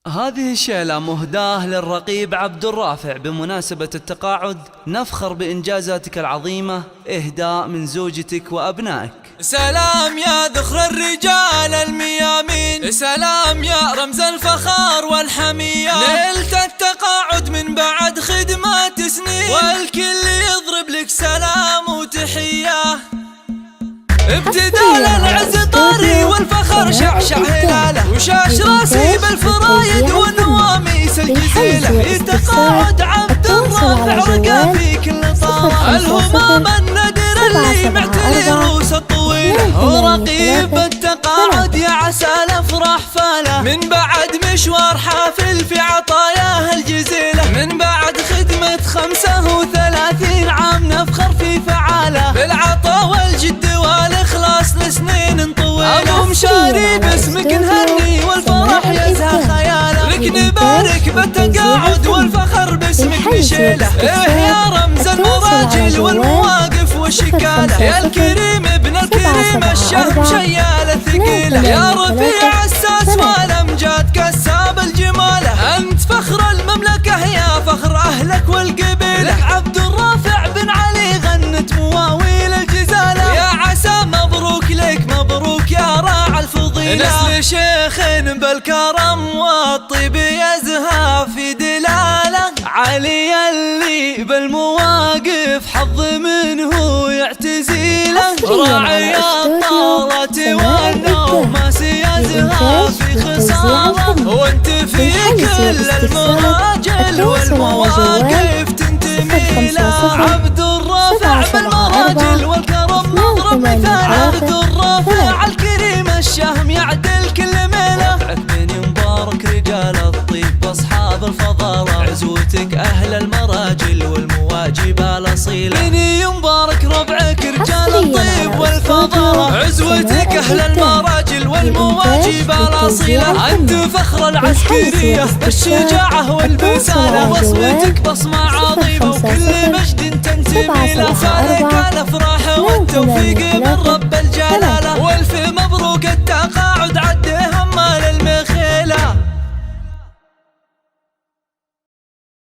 هذه الشيلة مهداة للرقيب عبد الرافع بمناسبة التقاعد. نفخر بإنجازاتك العظيمة، إهداء من زوجتك وأبنائك. سلام يا ذخر الرجال الميامين، سلام يا رمز الفخار والحمية. نلت التقاعد من بعد خدمات سنين، والكل يضرب لك سلام وتحية. ابتدال العز طاري والفخر شعشع هلاله، وشاش راسي بالفرايد والنواميس الجزيلة. يتقاعد عبد الرافع رقى في كل طارة، الهمام النادر اللي معتلي روس الطويلة. ورقيب التقاعد يا عسى الافراح فاله، من بعد مشوار حافل في عطاياه الجزيلة. من بعد خدمة 35 عام نفخر في فعاله، بالعطا والجد والإخلاص لسنين طويلة. أبو مشاري باسمك نهني والفرح يزهى خياله، لك نبارك بالتقاعد والفخر باسمك نشيله. إيه يا رمز المراجل والمواقف والشكالة، يا الكريم ابن الكريم الشهم شيال الثقيلة. يا رفيع الساس والأمجاد كساب الجمالة، أنت فخر المملكة يا فخر أهلك والقبيلة. لك عبد الرافع بن علي غنت مواويل الجزالة، يا عسى مبروك لك مبروك يا راعي الفضيلة. نسل شيخ بالكرم والطيب يزهى في دلالة، علي اللي بالمواقف حظ منه يعتزيله. راعي الطارة والنوماس يزهى في خصاله، وانت في كل المراجل والمواقف تنتمي له. عبد الرافع بالمراجل والكرم مضرب مثال، عبد الرافع الكريم الشهم يعدل كل ميله. بني مبارك رجال الطيب واصحاب الفضاله، عزوتك اهل المراجل والمواجب الاصيله. بني مبارك ربعك رجال الطيب والفضاله، عزوتك اهل المراجل والمواجب الاصيله. انت فخر العسكريه بالشجاعه والبساله، بصمتك بصمه عظيمه وكل مجد تنتمي له. فالك الافراح والتوفيق من رب